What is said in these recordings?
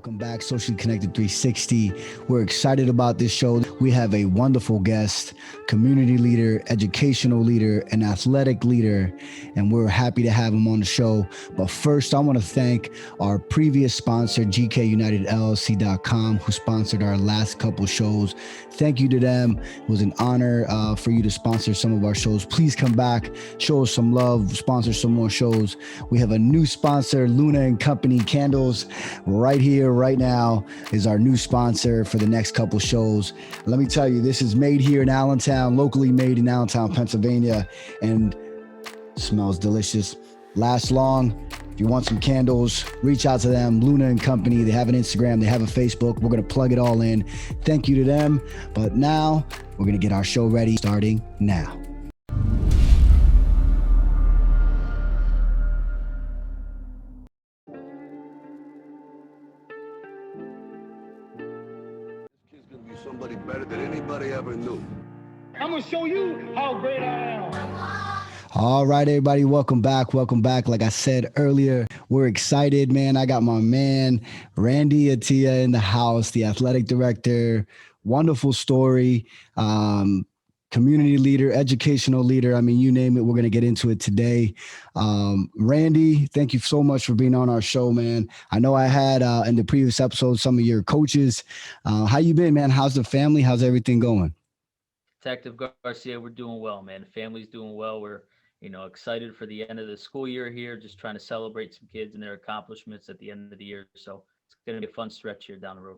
Welcome back, Socially Connected 360. We're excited about this show. We have a wonderful guest, community leader, educational leader, and athletic leader, and we're happy to have him on the show. But first, I want to thank our previous sponsor, GKUnitedLLC.com, who sponsored our last couple shows. Thank you to them. It was an honor for you to sponsor some of our shows. Please come back, show us some love, sponsor some more shows. We have a new sponsor, Luna and Company Candles, right here, right now, is our new sponsor for the next couple shows. Let me tell you, this is made here in Allentown, locally made in Allentown, Pennsylvania, and smells delicious. Lasts long. If you want some candles, reach out to them, Luna and Company. They have an Instagram, they have a Facebook. We're going to plug it all in. Thank you to them. But now we're going to get our show ready, starting now. Somebody better than anybody ever knew. I'm gonna show you how great I am. All right, everybody, welcome back. Welcome back. Like I said earlier, we're excited, man. I got my man, Randy Atiyeh, in the house, the athletic director. Wonderful story. Community leader, educational leader. I mean, you name it, we're going to get into it today. Randy, thank you so much for being on our show, man. I know I had in the previous episode some of your coaches. How you been, man? How's the family? How's everything going? Detective Garcia, we're doing well, man. The family's doing well. We're, excited for the end of the school year here, just trying to celebrate some kids and their accomplishments at the end of the year. So it's going to be a fun stretch here down the road.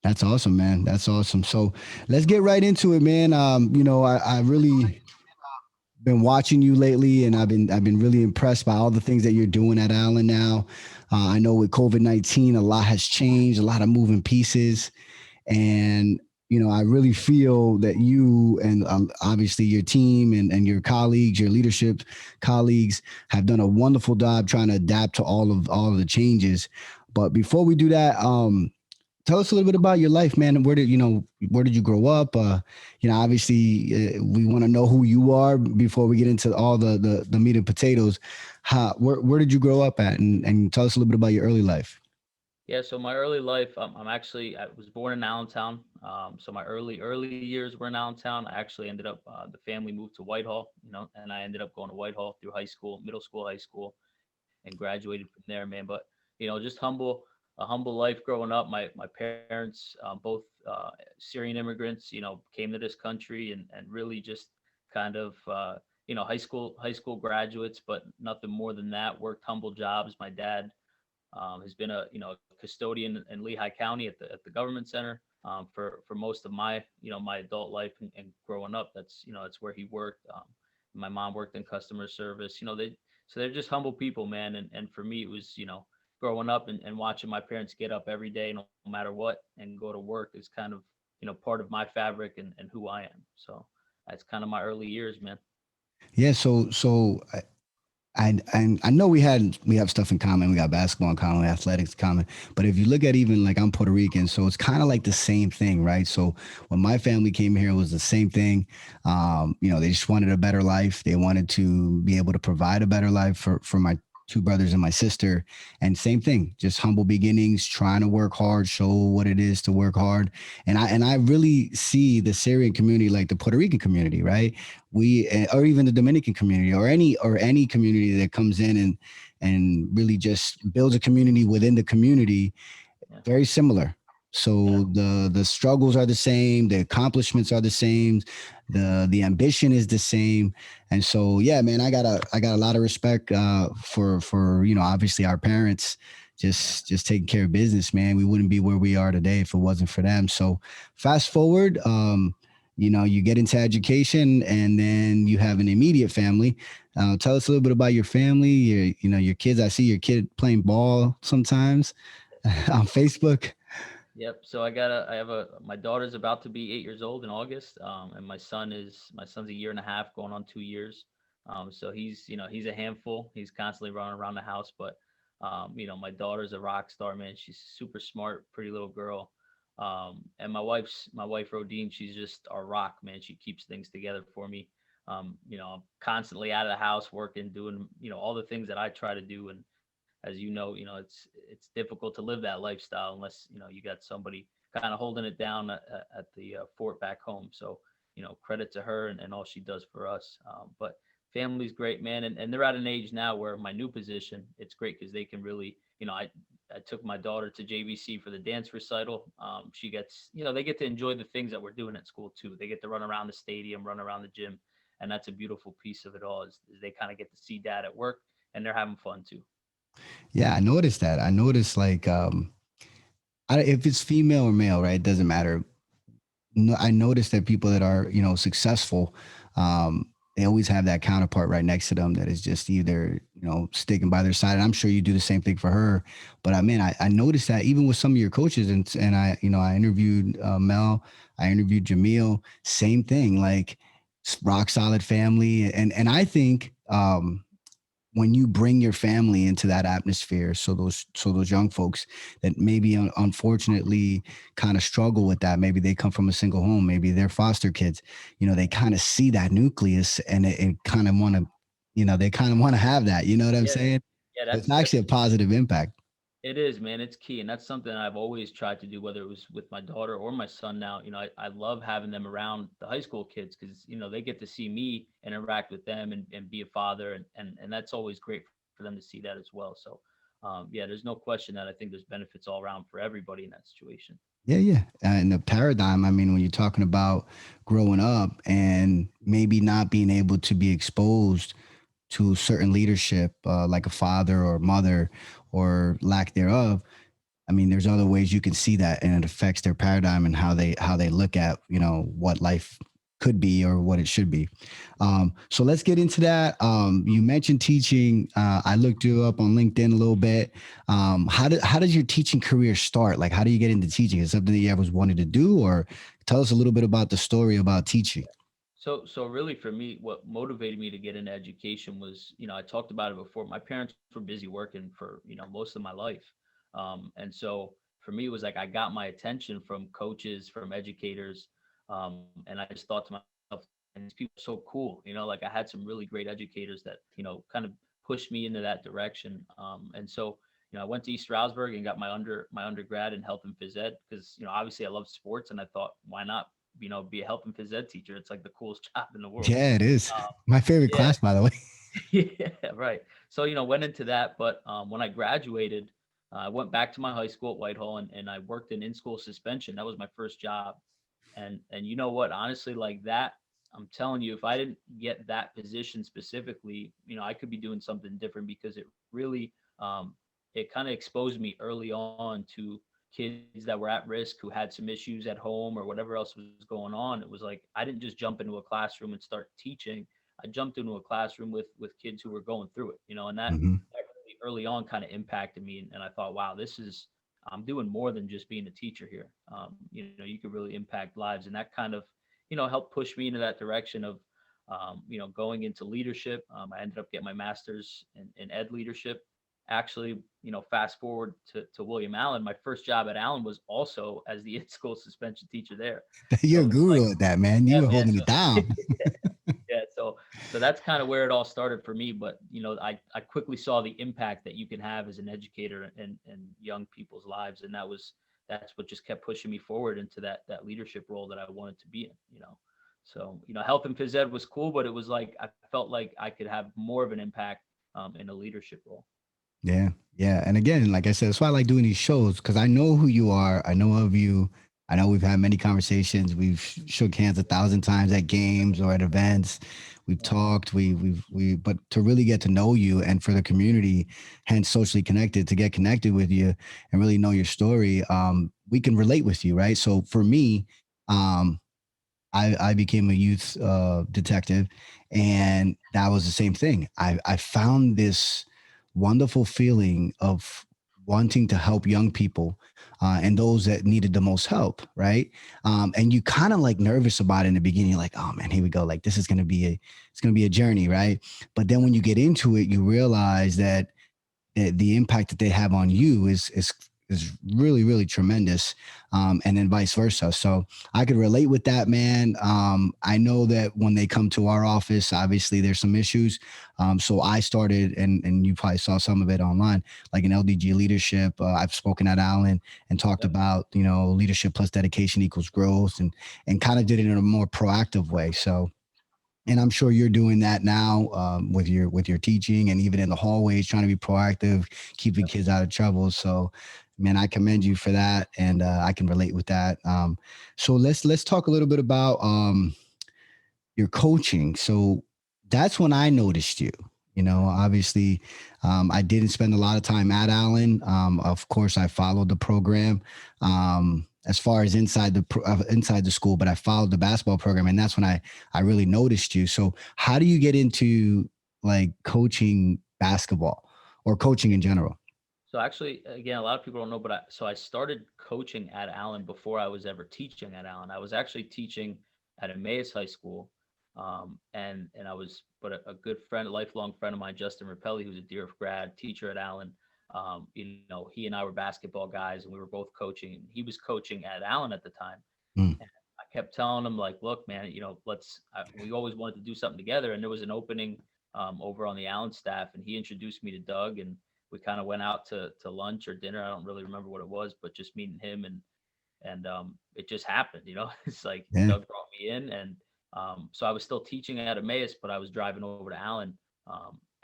That's awesome, man. That's awesome. So let's get right into it, man. I really been watching you lately, and I've been really impressed by all the things that you're doing at Allen now. I know with COVID-19, a lot has changed, a lot of moving pieces, and I really feel that you and obviously your team and your colleagues, your leadership colleagues, have done a wonderful job trying to adapt to all of the changes. But before we do that, tell us a little bit about your life, man. And where did you grow up? Obviously, we want to know who you are before we get into all the meat and potatoes. Where did you grow up at? And tell us a little bit about your early life. Yeah, so my early life, I was born in Allentown. So my early years were in Allentown. I actually ended up, the family moved to Whitehall, and I ended up going to Whitehall through high school, middle school, high school, and graduated from there, man. But, just a humble life growing up. My parents, both Syrian immigrants, came to this country and really just kind of, high school graduates, but nothing more than that. Worked humble jobs. My dad has been a custodian in Lehigh County at the government center for most of my my adult life and growing up. That's where he worked. My mom worked in customer service. They're just humble people, man. And for me, it was growing up and watching my parents get up every day, no matter what, and go to work is kind of part of my fabric and who I am. So that's kind of my early years, man. Yeah. So I know we have stuff in common. We got basketball in common, athletics in common. But if you look at, even like, I'm Puerto Rican, so it's kind of like the same thing, right? So when my family came here, it was the same thing. They just wanted a better life. They wanted to be able to provide a better life for my two brothers and my sister. And same thing, just humble beginnings, trying to work hard, show what it is to work hard. And I really see the Syrian community like the Puerto Rican community, right? Or even the Dominican community, or any community that comes in and really just builds a community within the community. Yeah. Very similar. So the struggles are the same, the accomplishments are the same, the ambition is the same. And so, yeah, man, I got a lot of respect for obviously our parents just taking care of business, man. We wouldn't be where we are today if it wasn't for them. So fast forward, you get into education, and then you have an immediate family. Tell us a little bit about your family, your kids. I see your kid playing ball sometimes on Facebook. Yep. So my daughter's about to be 8 years old in August. And my son's a year and a half going on 2 years. So he's a handful. He's constantly running around the house, but my daughter's a rock star, man. She's super smart, pretty little girl. And my wife, Rodine, she's just our rock, man. She keeps things together for me. I'm constantly out of the house working, doing, all the things that I try to do. And as you know, it's difficult to live that lifestyle unless you got somebody kind of holding it down at the fort back home. So credit to her and all she does for us. But family's great, man, and they're at an age now where my new position, it's great because they can really, I took my daughter to JVC for the dance recital. She gets, they get to enjoy the things that we're doing at school too. They get to run around the stadium, run around the gym, and that's a beautiful piece of it all. Is they kind of get to see dad at work, and they're having fun too. Yeah, I noticed that. I noticed like if it's female or male, right? It doesn't matter. No, I noticed that people that are, successful, they always have that counterpart right next to them that is just either, sticking by their side. And I'm sure you do the same thing for her. But I mean, I noticed that even with some of your coaches, and I interviewed Mel, I interviewed Jamil, same thing, like rock solid family. And I think when you bring your family into that atmosphere, so those young folks that maybe unfortunately kind of struggle with that, maybe they come from a single home, maybe they're foster kids, they kind of see that nucleus and it kind of want to, they kind of want to have that, you know what I'm Yeah, saying? yeah, It's that's actually a positive impact. it is, man. It's key, and that's something I've always tried to do, whether it was with my daughter or my son. Now, I love having them around the high school kids because they get to see me and interact with them and be a father, and that's always great for them to see that as well. So, yeah, there's no question that I think there's benefits all around for everybody in that situation. Yeah, yeah. And the paradigm, I mean, when you're talking about growing up and maybe not being able to be exposed to certain leadership, like a father or mother or lack thereof, I mean, there's other ways you can see that, and it affects their paradigm and how they look at what life could be or what it should be. So let's get into that. You mentioned teaching. I looked you up on LinkedIn a little bit. How does your teaching career start? Like, how do you get into teaching? Is it something that you ever wanted to do, or tell us a little bit about the story about teaching? So really for me, what motivated me to get into education was, I talked about it before. My parents were busy working for, most of my life. And so for me, it was like I got my attention from coaches, from educators. And I just thought to myself, and these people are so cool, like I had some really great educators that, kind of pushed me into that direction. And so, I went to East Stroudsburg and got my undergrad in health and phys ed because, obviously I love sports and I thought, why not, be a health and phys ed teacher? It's like the coolest job in the world. Yeah, it is Um, my favorite yeah, class, by the way. yeah, right. So, went into that. But when I graduated, I went back to my high school at Whitehall and I worked in school suspension. That was my first job. And you know what? Honestly, like that, I'm telling you, if I didn't get that position specifically, I could be doing something different because it really, it kind of exposed me early on to kids that were at risk who had some issues at home or whatever else was going on. It was like I didn't just jump into a classroom and start teaching. I jumped into a classroom with kids who were going through it, and Hmm. that really early on kind of impacted me. And I thought, wow, this is I'm doing more than just being a teacher here. You could really impact lives, and that kind of helped push me into that direction of going into leadership. I ended up getting my master's in ed leadership. Actually, fast forward to William Allen. My first job at Allen was also as the in-school suspension teacher there. You're So a it was like, guru at that, man. You yeah, were man. holding it down. Yeah, so that's kind of where it all started for me. But I quickly saw the impact that you can have as an educator and young people's lives, and that's what just kept pushing me forward into that leadership role that I wanted to be in. So health and phys ed was cool, but it was like I felt like I could have more of an impact in a leadership role. Yeah, yeah. And again, like I said, that's why I like doing these shows because I know who you are. I know of you. I know we've had many conversations. We've shook hands 1,000 times at games or at events. We've Yeah. talked. But to really get to know you and for the community, hence socially connected, to get connected with you and really know your story, we can relate with you, right? So for me, um, I became a youth detective, and that was the same thing. I found this wonderful feeling of wanting to help young people and those that needed the most help, right? And you kind of like nervous about it in the beginning, like, oh man, here we go. Like this is gonna be a journey, right? But then when you get into it, you realize that the impact that they have on you is is really, really tremendous. And then vice versa. So I could relate with that, man. I know that when they come to our office, obviously there's some issues. So I started, and you probably saw some of it online, like an LDG leadership. I've spoken at Allen and talked Yep. about, leadership plus dedication equals growth, and kind of did it in a more proactive way. So, and I'm sure you're doing that now, with your teaching, and even in the hallways, trying to be proactive, keeping Yep. kids out of trouble. So, man, I commend you for that, and I can relate with that. So let's talk a little bit about your coaching. So that's when I noticed you. Obviously, I didn't spend a lot of time at Allen. Of course, I followed the program as far as inside the school, but I followed the basketball program, and that's when I really noticed you. So, how do you get into like coaching basketball or coaching in general? So actually, again, a lot of people don't know, but I started coaching at Allen before I was ever teaching at Allen. I was actually teaching at Emmaus High School, and I was, but a good friend, a lifelong friend of mine, Justin Rapelli, who's a Deer grad teacher at Allen. He and I were basketball guys, and we were both coaching. And he was coaching at Allen at the time. Mm, And I kept telling him like, look, man, we always wanted to do something together. And there was an opening over on the Allen staff, and he introduced me to Doug, and we kind of went out to lunch or dinner. I don't really remember what it was, but just meeting him, and it just happened. It's like yeah. Doug brought me in, and so I was still teaching at Emmaus, but I was driving over to Allen.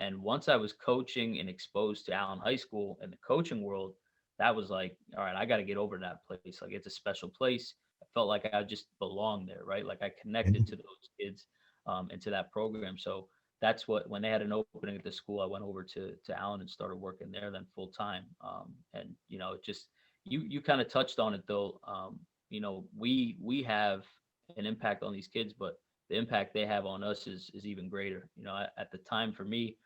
And once I was coaching and exposed to Allen High School and the coaching world, that was like, all right, I got to get over to that place. Like it's a special place. I felt like I just belonged there, right? Like I connected to those kids and to that program. So that's what, when they had an opening at the school, I went over to Allen and started working there then full time. And it just, you kind of touched on it though. We have an impact on these kids, but the impact they have on us is even greater. At the time for me,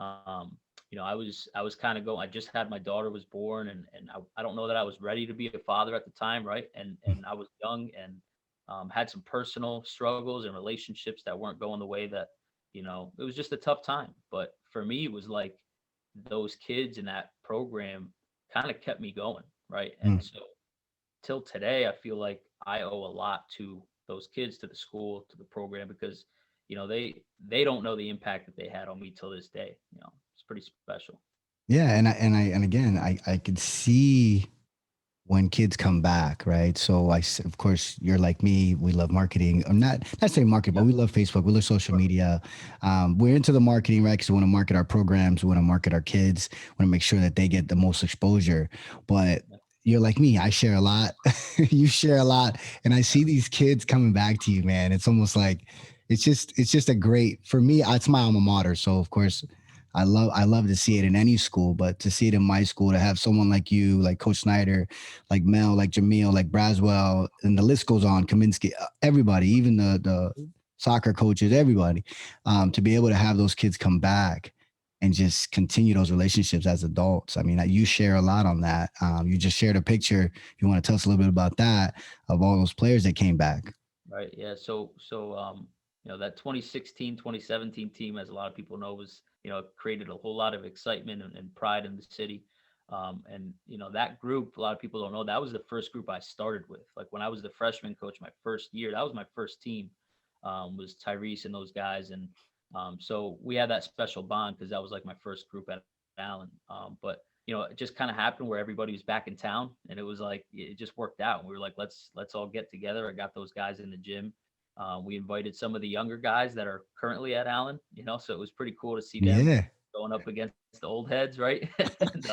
um, I was kind of going. I just had my daughter was born, and I don't know that I was ready to be a father at the time, right? And I was young and had some personal struggles and relationships that weren't going the way that it was just a tough time. But for me, it was like those kids in that program kind of kept me going, right? Mm. And so till today, I feel like I owe a lot to those kids, to the school, to the program, because they don't know the impact that they had on me till this day. It's pretty special. Yeah, and again, I could see when kids come back, right? So of course, you're like me. We love marketing. I'm not saying marketing, but Yep. we love Facebook. We love social Right. media. We're into the marketing, right? Because we want to market our programs. We want to market our kids. We want to make sure that they get the most exposure. But Yep. you're like me. I share a lot. You share a lot, and I see these kids coming back to you, man. It's almost like it's just a great for me. It's my alma mater, so of course I love to see it in any school, but to see it in my school, to have someone like you, like Coach Snyder, like Mel, like Jamil, like Braswell, and the list goes on, Kaminsky, everybody, even the soccer coaches, everybody, to be able to have those kids come back and just continue those relationships as adults. I mean, you share a lot on that. You just shared a picture. If you want to tell us a little bit about that, of all those players that came back. Right. Yeah. So that 2016, 2017 team, as a lot of people know, was, created a whole lot of excitement and pride in the city. And that group, a lot of people don't know, that was the first group I started with. Like when I was the freshman coach, my first year, that was my first team, was Tyrese and those guys. And so we had that special bond because that was like my first group at Allen. But it just kind of happened where everybody was back in town, and it was like it just worked out. We were like, let's all get together. I got those guys in the gym. We invited some of the younger guys that are currently at Allen, so it was pretty cool to see them Yeah. going up against the old heads, right? And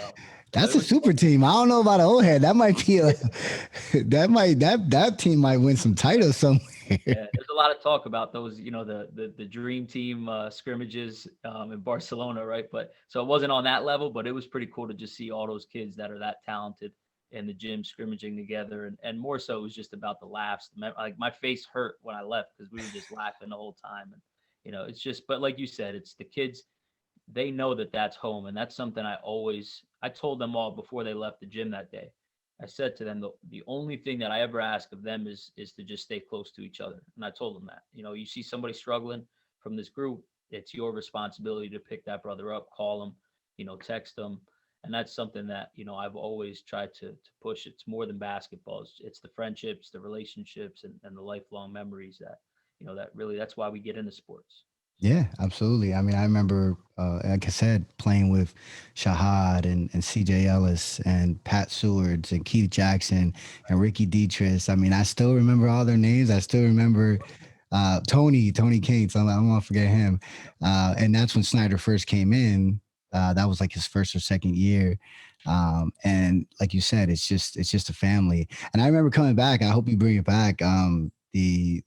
That's it a was super fun. team. I don't know about an old head. That might be that team might win some titles somewhere. Yeah, there's a lot of talk about those, the dream team scrimmages in Barcelona, right? But so it wasn't on that level, but it was pretty cool to just see all those kids that are that talented in the gym scrimmaging together, and more so it was just about the laughs. Like my face hurt when I left because we were just laughing the whole time, and it's just. But like you said, it's the kids. They know that that's home, and that's something I told them all before they left the gym that day. I said to them, the only thing that I ever ask of them is to just stay close to each other. And I told them that, you see somebody struggling from this group, it's your responsibility to pick that brother up, call them, text them. And that's something that, I've always tried to push. It's more than basketball. It's the friendships, the relationships, and the lifelong memories that, that really, that's why we get into sports. So, Yeah, absolutely. I mean, I remember, like I said, playing with Shahad and CJ Ellis and Pat Sewards and Keith Jackson and Ricky Dietrich. I mean, I still remember all their names. I still remember Tony Cates. I'm not gonna forget him. And that's when Snyder first came in. That was like his first or second year. And like you said, it's just a family. And I remember coming back. I hope you bring it back. The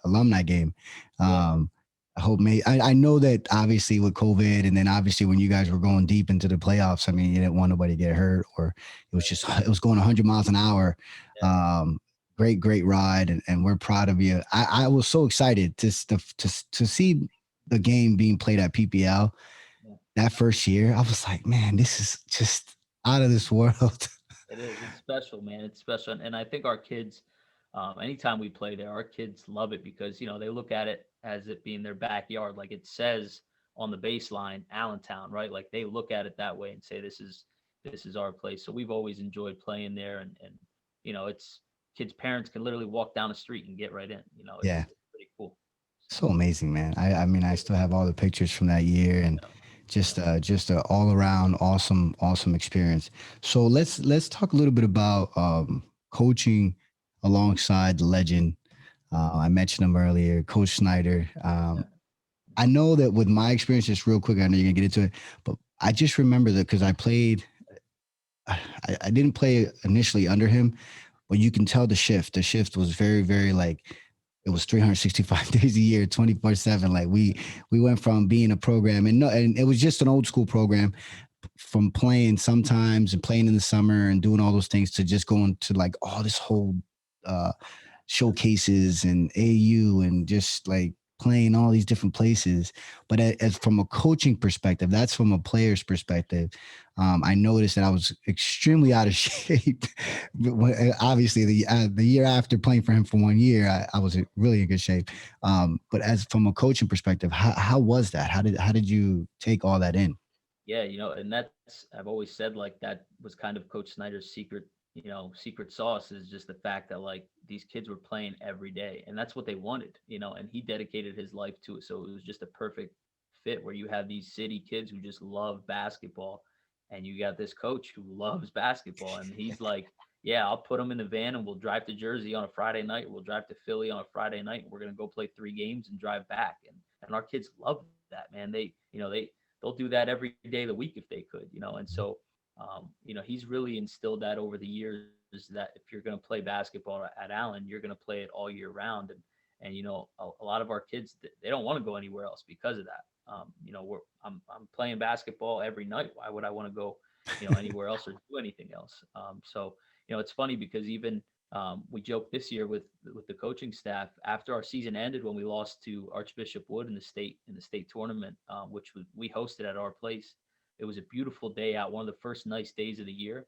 alumni game. yeah, Um, I hope I know that obviously with COVID and then obviously when you guys were going deep into the playoffs, I mean, you didn't want nobody to get hurt or right, it was going 100 miles an hour. yeah, Um, great ride. And we're proud of you. I was so excited to see the game being played at PPL yeah. that first year. I was like, man, this is just out of this world. It is. It's special, man. It's special, and I think our kids, anytime we play there, our kids love it because they look at it as it being their backyard, like it says on the baseline, Allentown, right? Like they look at it that way and say, this is our place. So we've always enjoyed playing there, and it's kids' parents can literally walk down the street and get right in. It's Yeah. it's pretty cool. So amazing, man. I mean, I still have all the pictures from that year and Yeah, yeah, just a all around awesome experience. So let's talk a little bit about coaching alongside the legend. I mentioned him earlier, Coach Snyder. yeah, I know that with my experience, just real quick, I know you're gonna get into it, but I just remember that because I didn't play initially under him, but you can tell the shift. The shift was very like it was 365 days a year, 24/7. Like we went from being a program and no, and it was just an old school program from playing sometimes and playing in the summer and doing all those things to just going to like all this whole uh showcases and AU and just like playing all these different places. But as from a coaching perspective, that's from a player's perspective. I noticed that I was extremely out of shape. Obviously, the year after playing for him for 1 year, I was really in good shape. But as from a coaching perspective, how was that? How did you take all that in? yeah. And that's I've always said like that was kind of Coach Snyder's secret, secret sauce is just the fact that like these kids were playing every day, and that's what they wanted, and he dedicated his life to it. So it was just a perfect fit where you have these city kids who just love basketball, and you got this coach who loves basketball, and he's like, yeah, I'll put them in the van and we'll drive to Jersey on a Friday night. We'll drive to Philly on a Friday night. And we're gonna go play 3 games and drive back, and our kids love that, man. They'll do that every day of the week if they could, and so he's really instilled that over the years that if you're going to play basketball at Allen, you're going to play it all year round. And a lot of our kids, they don't want to go anywhere else because of that. I'm playing basketball every night. Why would I want to go, anywhere else or do anything else? So, it's funny because even we joked this year with the coaching staff after our season ended when we lost to Archbishop Wood in the state tournament, which we hosted at our place. It was a beautiful day out, one of the first nice days of the year.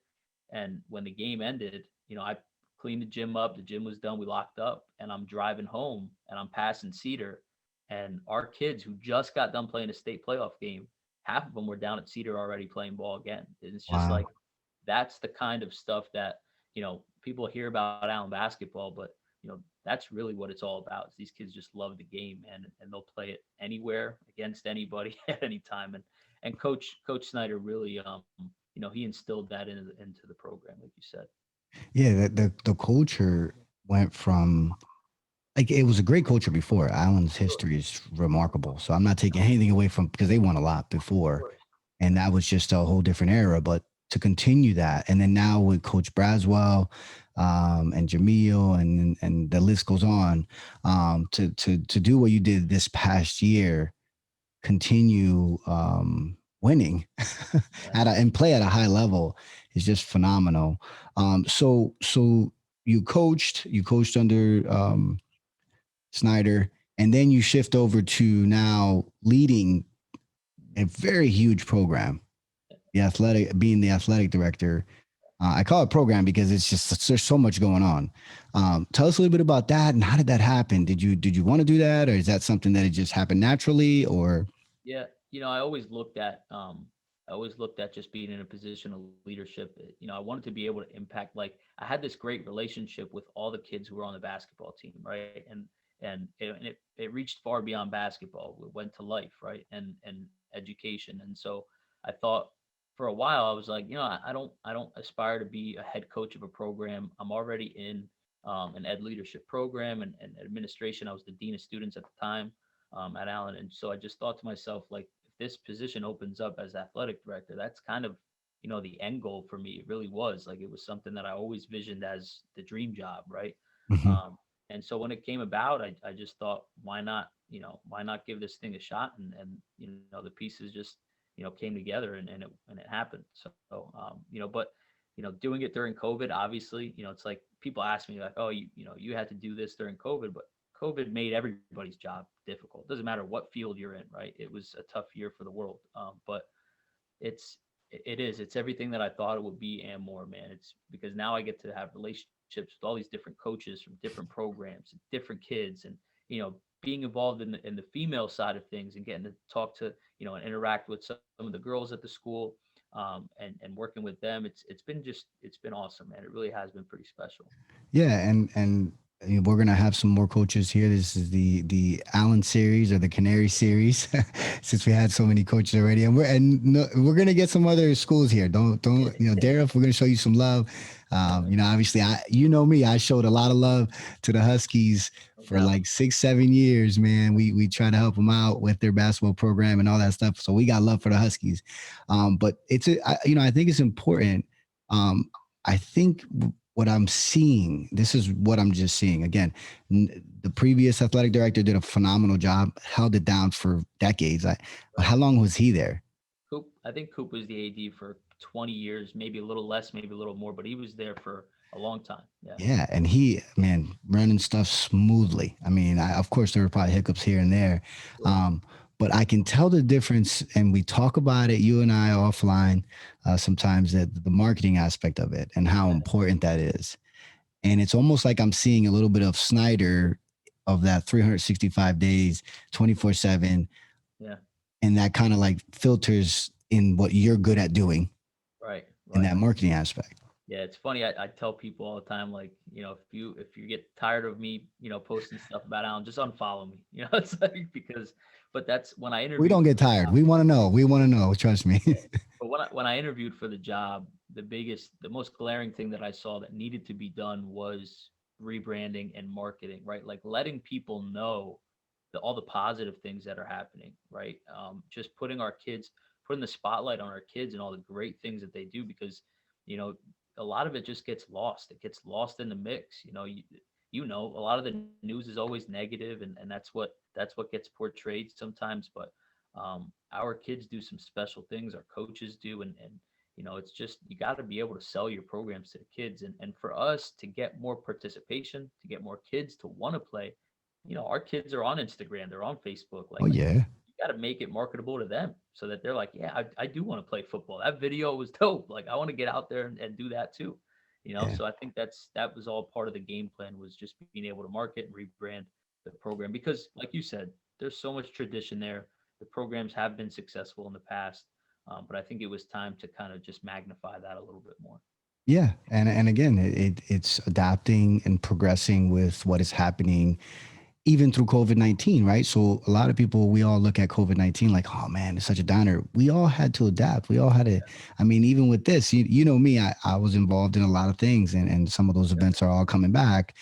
And when the game ended, I cleaned the gym up. The gym was done. We locked up, and I'm driving home, and I'm passing Cedar, and our kids who just got done playing a state playoff game, half of them were down at Cedar already playing ball again. And it's just Wow. like that's the kind of stuff that people hear about Allen basketball, but that's really what it's all about. Is these kids just love the game, man, and they'll play it anywhere against anybody at any time. And Coach Snyder really, he instilled that into the program, like you said. Yeah, the culture went from like it was a great culture before. Allen's Sure. history is remarkable. So I'm not taking anything away from because they won a lot Of before, course. and that was just a whole different era. But to continue that, and then now with Coach Braswell, and Jamil, and the list goes on, to do what you did this past year, continue winning Yeah. and play at a high level is just phenomenal. So you coached under Snyder, and then you shift over to now leading a very huge program, being the athletic director. I call it program because it's just there's so much going on. Tell us a little bit about that and how did that happen? Did you want to do that, or is that something that it just happened naturally, or Yeah. I always looked at I always looked at just being in a position of leadership. I wanted to be able to impact. Like I had this great relationship with all the kids who were on the basketball team, right? And it reached far beyond basketball. It went to life, right? And education. And so I thought for a while I was like, I don't aspire to be a head coach of a program. I'm already in an ed leadership program and administration. I was the dean of students at the time at Allen, and so I just thought to myself, like, if this position opens up as athletic director, that's kind of the end goal for me. It really was like it was something that I always visioned as the dream job, right? Mhm. And so when it came about, I just thought, why not, why not give this thing a shot? And the pieces just, came together and it happened. So, but, doing it during COVID, obviously, it's like people ask me like, oh, you had to do this during COVID, but COVID made everybody's job difficult. It doesn't matter what field you're in, right? It was a tough year for the world. But it's, it's everything that I thought it would be and more, man. It's because now I get to have relationships with all these different coaches from different programs, different kids, and being involved in the female side of things and getting to talk to and interact with some of the girls at the school, and working with them. It's been awesome, man. It really has been pretty special. Yeah, and we're gonna have some more coaches here. This is the Allen series or the Canary series, since we had so many coaches already, and we're gonna get some other schools here. Don't Dareth, we're gonna show you some love. Obviously, you know me, I showed a lot of love to the Huskies No for doubt. like 6 7 years, man. We try to help them out with their basketball program and all that stuff. So we got love for the Huskies, but I think it's important. Um, I think what I'm seeing, this is what I'm just seeing. Again, the previous athletic director did a phenomenal job, held it down for decades. How Right. long was he there? I think Coop was the AD for 20 years, maybe a little less, maybe a little more, but he was there for a long time. Yeah. Yeah, and he, man, running stuff smoothly. I mean, of course, there were probably hiccups here and there, Sure. um, but I can tell the difference, and we talk about it, you and I offline, sometimes, that the marketing aspect of it and how Yeah. important that is. And it's almost like I'm seeing a little bit of Snyder of that 365 days, 24/7, Yeah. and that kind of like filters in what you're good at doing Right. in Right. that marketing aspect. Yeah, it's funny. I tell people all the time, like, if you get tired of me, posting stuff about Alan, just unfollow me. It's like because, but that's when I We interviewed don't for get the tired. job. We want to know. We want to know. Trust me. Yeah. But when I interviewed for the job, the most glaring thing that I saw that needed to be done was rebranding and marketing, right? Like letting people know all the positive things that are happening, right? Just putting the spotlight on our kids and all the great things that they do, because you know a lot of it just gets lost. It gets lost in the mix. A lot of the news is always negative, and that's what gets portrayed sometimes. But our kids do some special things. Our coaches do, and it's just you got to be able to sell your programs to the kids, and for us to get more participation, to get more kids to want to play. Our kids are on Instagram, they're on Facebook. Oh Like yeah. you got to make it marketable to them so that they're like, yeah, I do want to play football. That video was dope. Like I want to get out there and do that too. Yeah. So I think that was all part of the game plan, was just being able to market and rebrand the program, because like you said, there's so much tradition there. The programs have been successful in the past, but I think it was time to kind of just magnify that a little bit more. Yeah. And again, it's adapting and progressing with what is happening even through COVID-19, right? So a lot of people, we all look at COVID-19 like, oh man, it's such a downer. We all had to adapt. We all had to, I mean, even with this, you know me, I was involved in a lot of things, and some of those Yeah. events are all coming back.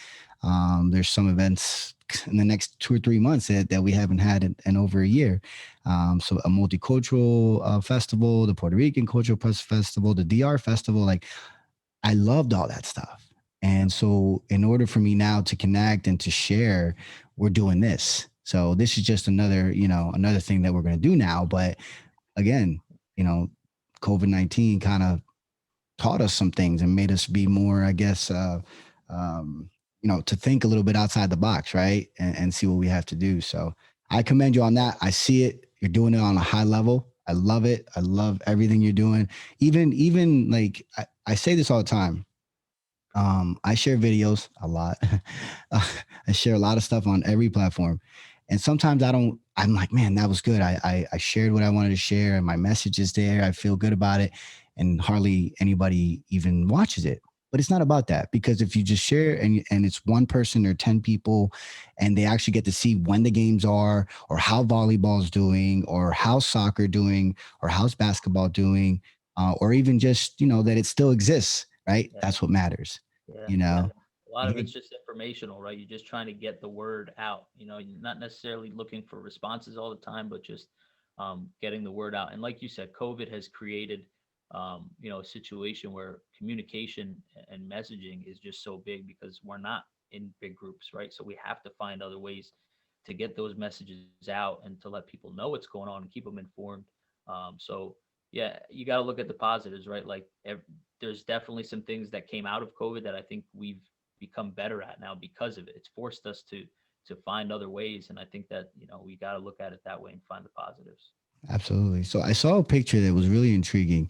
There's some events in the next 2 or 3 months that we haven't had in over a year. So a multicultural festival, the Puerto Rican Cultural Press Festival, the DR Festival, like I loved all that stuff. Yeah. And so, in order for me now to connect and to share, we're doing this. So this is just another thing that we're going to do now. But again, you know, COVID-19 kind of taught us some things and made us be more, I guess, um, to think a little bit outside the box, right? And see what we have to do. So I commend you on that. I see it. You're doing it on a high level. I love it. I love everything you're doing. Even like I say this all the time. I share videos a lot. I share a lot of stuff on every platform. And sometimes I'm like, man, that was good. I shared what I wanted to share and my message is there. I feel good about it. And hardly anybody even watches it. But it's not about that, because if you just share and it's one person or 10 people and they actually get to see when the games are, or how volleyball's doing, or how soccer doing, or how's basketball doing, or even just, that it still exists, right? Yeah. That's what matters, Yeah, you yeah. know? A lot of Yeah. it's just informational, right? You're just trying to get the word out. You're not necessarily looking for responses all the time, but just getting the word out. And like you said, COVID has created, a situation where communication and messaging is just so big because we're not in big groups, right? So we have to find other ways to get those messages out and to let people know what's going on and keep them informed. So yeah, you got to look at the positives, right? Like there's definitely some things that came out of COVID that I think we've become better at now because of it. It's forced us to find other ways, and I think that we got to look at it that way and find the positives. Absolutely. So I saw a picture that was really intriguing,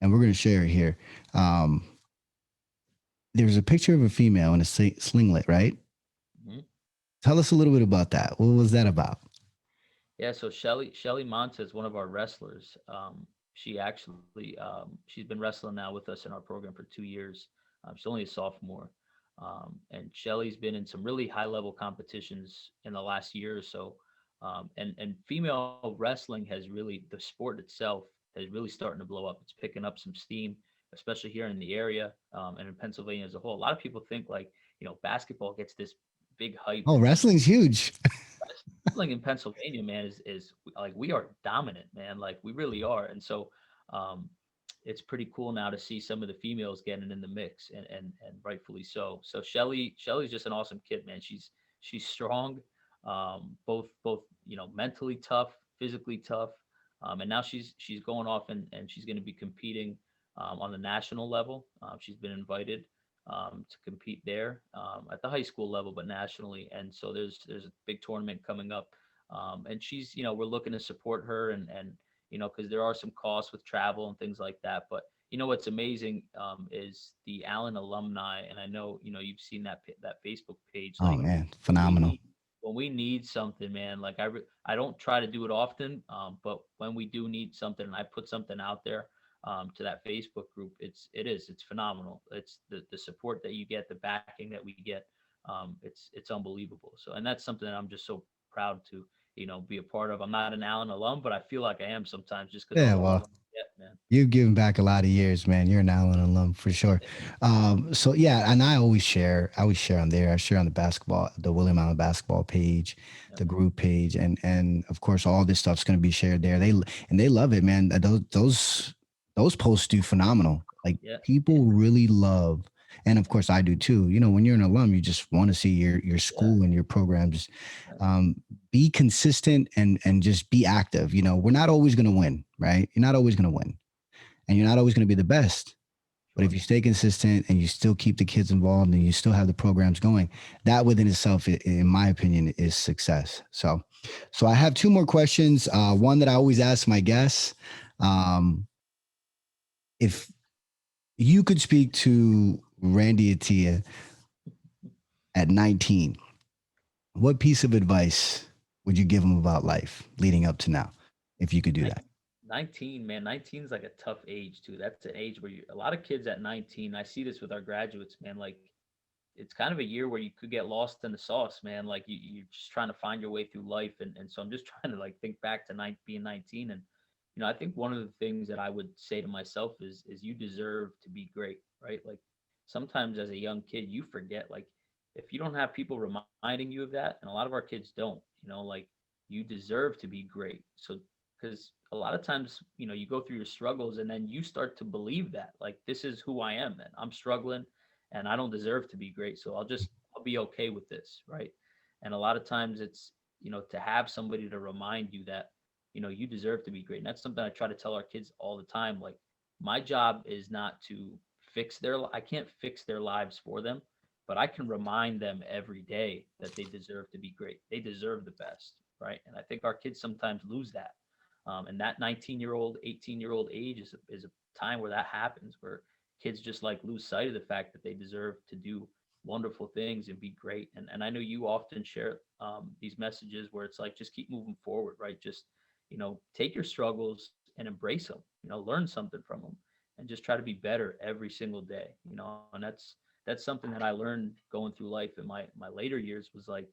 and we're going to share it here. Um, there was a picture of a female in a slinglet, right? Mhm. Tell us a little bit about that. What was that about? Yeah, so Shelly Montez, one of our wrestlers, she actually she's been wrestling now with us in our program for 2 years. She's only a sophomore, and Shelly's been in some really high level competitions in the last year or so. And female wrestling has really, the sport itself is really starting to blow up. It's picking up some steam, especially here in the area, and in Pennsylvania as a whole. A lot of people think like basketball gets this big hype Oh, and wrestling's huge. wrestling in Pennsylvania, man, is like we are dominant, man. Like we really are, and so um, it's pretty cool now to see some of the females getting in the mix, and rightfully so. So Shelly's just an awesome kid, man. She's strong, both mentally tough, physically tough, and now she's going off and she's going to be competing on the national level. She's been invited to compete there at the high school level, but nationally. And so there's a big tournament coming up, and she's we're looking to support her and because there are some costs with travel and things like that. But what's amazing is the Allen alumni, and I know you've seen that Facebook page. Oh Like man, when we phenomenal. need when we need something, man. Like I don't try to do it often, but when we do need something, and I put something out there to that Facebook group, it's phenomenal. It's the support that you get, the backing that we get. It's unbelievable. So, and that's something that I'm just so proud to be a part of. I'm not an Allen alum, but I feel like I am sometimes just because all Yeah, the love well, I get, man. you've given back a lot of years, man. You're an Allen alum for sure. So yeah, and I always share on there. I share on the William Allen basketball page, Yeah, the group page, and of course all this stuff's going to be shared there. They love it, man. Those posts do phenomenal. Like yeah, people really love, and of course I do too. When you're an alum, you just want to see your yeah, school and your programs yeah, um, be consistent and just be active. We're not always going to win, right? You're not always going to win, and you're not always going to be the best. But if sure. you stay consistent and you still keep the kids involved and you still have the programs going, that within itself, in my opinion, is success. So I have two more questions. One that I always ask my guests: um, if you could speak to Randy Atiyeh at 19, what piece of advice would you give him about life leading up to now, if you could do Nin- that? 19, man, 19 is like a tough age too. That's an age where a lot of kids at 19, I see this with our graduates, man, like it's kind of a year where you could get lost in the sauce, man. Like you're just trying to find your way through life. And so I'm just trying to like think back to being 19. And, I think one of the things that I would say to myself is you deserve to be great, right? Like sometimes as a young kid, you forget, like if you don't have people reminding you of that, and a lot of our kids don't, like you deserve to be great. So, because a lot of times, you go through your struggles and then you start to believe that, like, this is who I am, then I'm struggling and I don't deserve to be great. So I'll be okay with this, right? And a lot of times it's to have somebody to remind you that you deserve to be great. And that's something I try to tell our kids all the time. Like my job is not to I can't fix their lives for them, but I can remind them every day that they deserve to be great. They deserve the best, right? And I think our kids sometimes lose that. And that 19-year-old, 18-year-old age is a time where that happens, where kids just like lose sight of the fact that they deserve to do wonderful things and be great. And I know you often share these messages where it's like, just keep moving forward, right? Just, take your struggles and embrace them, learn something from them, and just try to be better every single day, and that's something that I learned going through life in my later years, was like,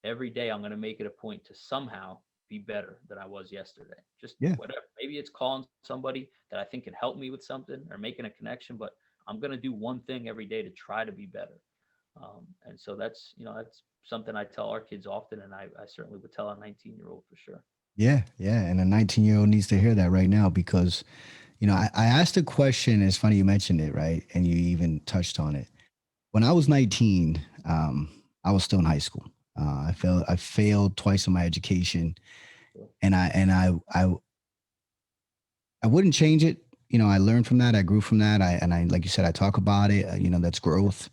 every day I'm going to make it a point to somehow be better than I was yesterday. Just Yeah. whatever. Maybe it's calling somebody that I think can help me with something, or making a connection, but I'm going to do one thing every day to try to be better. And so that's something I tell our kids often. And I certainly would tell a 19-year-old for sure. Yeah. Yeah. And a 19-year-old needs to hear that right now because, I asked a question. It's funny you mentioned it, right? And you even touched on it. When I was 19, I was still in high school. I failed twice in my education, So, and I wouldn't change it. I learned from that. I grew from that. I like you said, I talk about it. That's growth.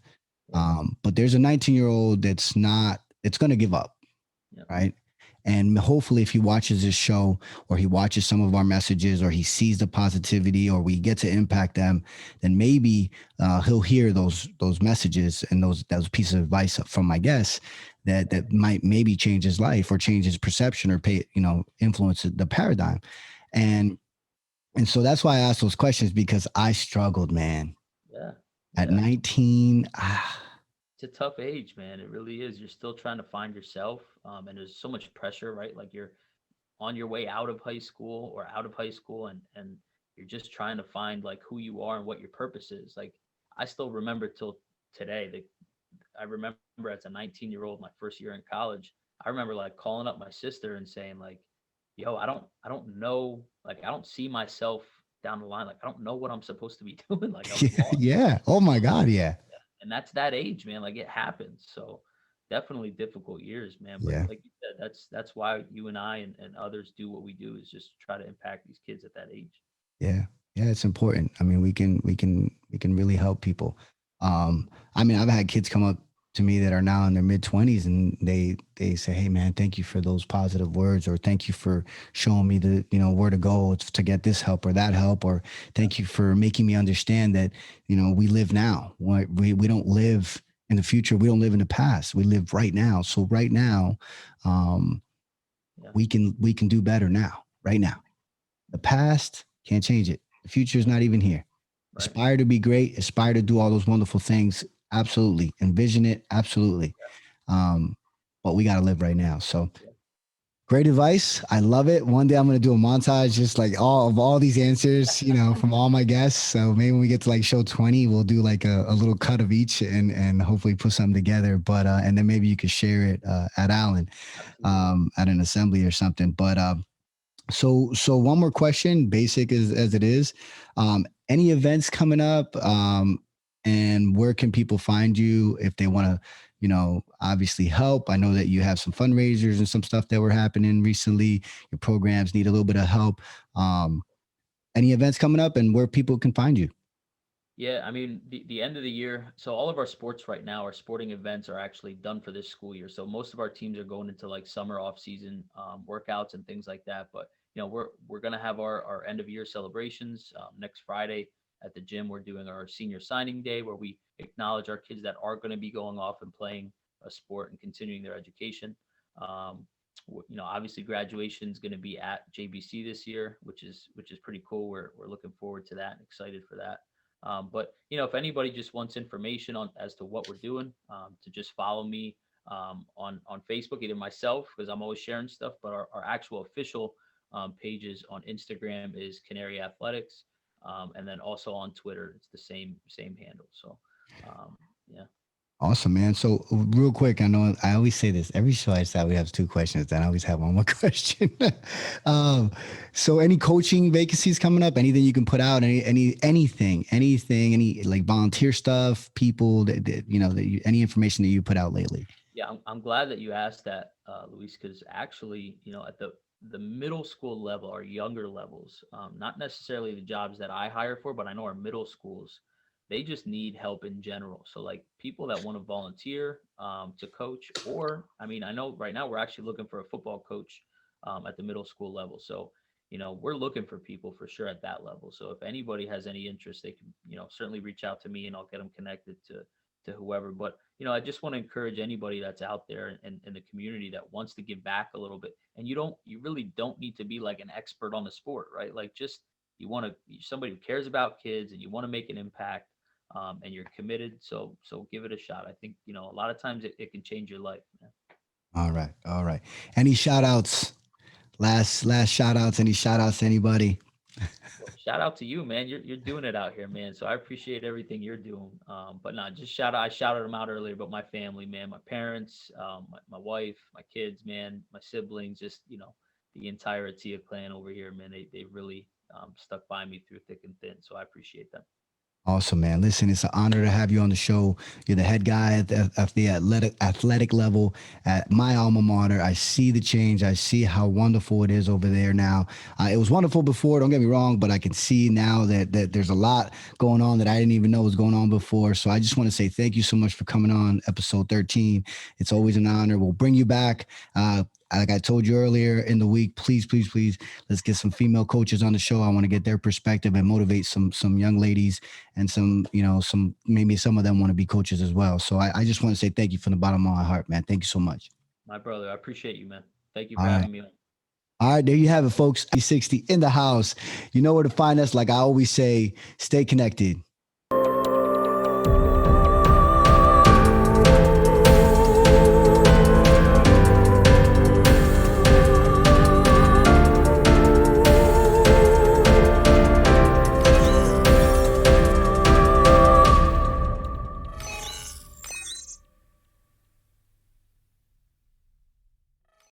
yeah, But there's a 19-year-old that's not. It's going to give up, yeah, right? And hopefully, if he watches this show or he watches some of our messages or he sees the positivity or we get to impact them, then maybe he'll hear those messages and those pieces of advice from my guests that might maybe change his life or change his perception or influence the paradigm. And and so that's why I asked those questions because I struggled, man. yeah, At yeah. 19, It's a tough age, man. It really is. You're still trying to find yourself. And there's so much pressure, right? Like, you're on your way out of high school or out of high school, and you're just trying to find like who you are and what your purpose is. Like, I still remember till today that I remember as a 19-year-old, my first year in college, I remember like calling up my sister and saying like, yo, I don't know, like, I don't see myself down the line. Like, I don't know what I'm supposed to be doing. Like, I was lost. yeah. Oh my God, yeah, And that's that age, man. Like, it happens. So definitely difficult years, man. But yeah. like you said, that's why you and I and others do what we do, is just try to impact these kids at that age. Yeah. Yeah, it's important. I mean, we can really help people. I mean, I've had kids come up to me that are now in their mid 20s and they say, "Hey man, thank you for those positive words or thank you for showing me where to go to get this help or that help or thank you for making me understand that, we live now. We don't live in the future. We don't live in the past. We live right now. So right now, um, Yeah. we can do better now, right now. The past, can't change it. The future is not even here. Right. Aspire to be great, aspire to do all those wonderful things. Absolutely. Envision it. Absolutely. Um, but we got to live right now. So Yeah. great advice. I love it. One day I'm going to do a montage, just like all these answers, from all my guests. So maybe when we get to like show 20, we'll do like a little cut of each and hopefully put something together. But, and then maybe you could share it at Allen, Absolutely. at an assembly or something. But, so one more question, basic as it is. Any events coming up? And where can people find you if they want to, obviously help? I know that you have some fundraisers and some stuff that were happening recently. Your programs need a little bit of help. Um, any events coming up and where people can find you? Yeah, I mean, the end of the year. So all of our sports right now, our sporting events are actually done for this school year. So most of our teams are going into like summer off season workouts and things like that. But we're gonna have our end of year celebrations next Friday at the gym. We're doing our senior signing day where we acknowledge our kids that are going to be going off and playing a sport and continuing their education. Obviously graduation is going to be at JBC this year, which is pretty cool. We're looking forward to that and excited for that. But if anybody just wants information on as to what we're doing, to just follow me on Facebook, either myself because I'm always sharing stuff, but our actual official pages on Instagram is Canary Athletics, and then also on Twitter it's the same handle. So yeah, Awesome, man. So real quick, I know I always say this every show I start. We have two questions. Then I always have one more question. um, so any coaching vacancies coming up? Anything you can put out? Anything, any like volunteer stuff? People any information that you put out lately? yeah, I'm glad that you asked that, Luis, because actually, at the middle school level, our younger levels, not necessarily the jobs that I hire for, but I know our middle schools, they just need help in general. So like people that want to volunteer to coach, or I mean, I know right now we're actually looking for a football coach at the middle school level. So we're looking for people for sure at that level. So if anybody has any interest, they can certainly reach out to me, and I'll get them connected to to whoever. But I just want to encourage anybody that's out there in the community that wants to give back a little bit. And you really don't need to be like an expert on the sport, right? Like just you want to somebody who cares about kids and you want to make an impact, and you're committed. So give it a shot. I think a lot of times it can change your life, man. All right. All right. Any shout outs? Last shout outs. Any shout outs to anybody? Well, shout out to you, man. You're doing it out here, man. So I appreciate everything you're doing. But not just shout out. I shouted them out earlier, but my family, man, my parents, my wife, my kids, man, my siblings, just the entire Atiyeh clan over here, man. They really stuck by me through thick and thin. So I appreciate them. Awesome, man. Listen, it's an honor to have you on the show. You're the head guy at the athletic level at my alma mater. I see the change. I see how wonderful it is over there now. It was wonderful before, don't get me wrong, but I can see now that there's a lot going on that I didn't even know was going on before. So I just want to say thank you so much for coming on episode 13. It's always an honor. We'll bring you back. Like I told you earlier in the week, please, let's get some female coaches on the show. I want to get their perspective and motivate some young ladies and maybe some of them want to be coaches as well. So I just want to say thank you from the bottom of my heart, man. Thank you so much. My brother, I appreciate you, man. Thank you for having me on. All right, there you have it, folks. 60 in the house. You know where to find us. Like I always say, stay connected.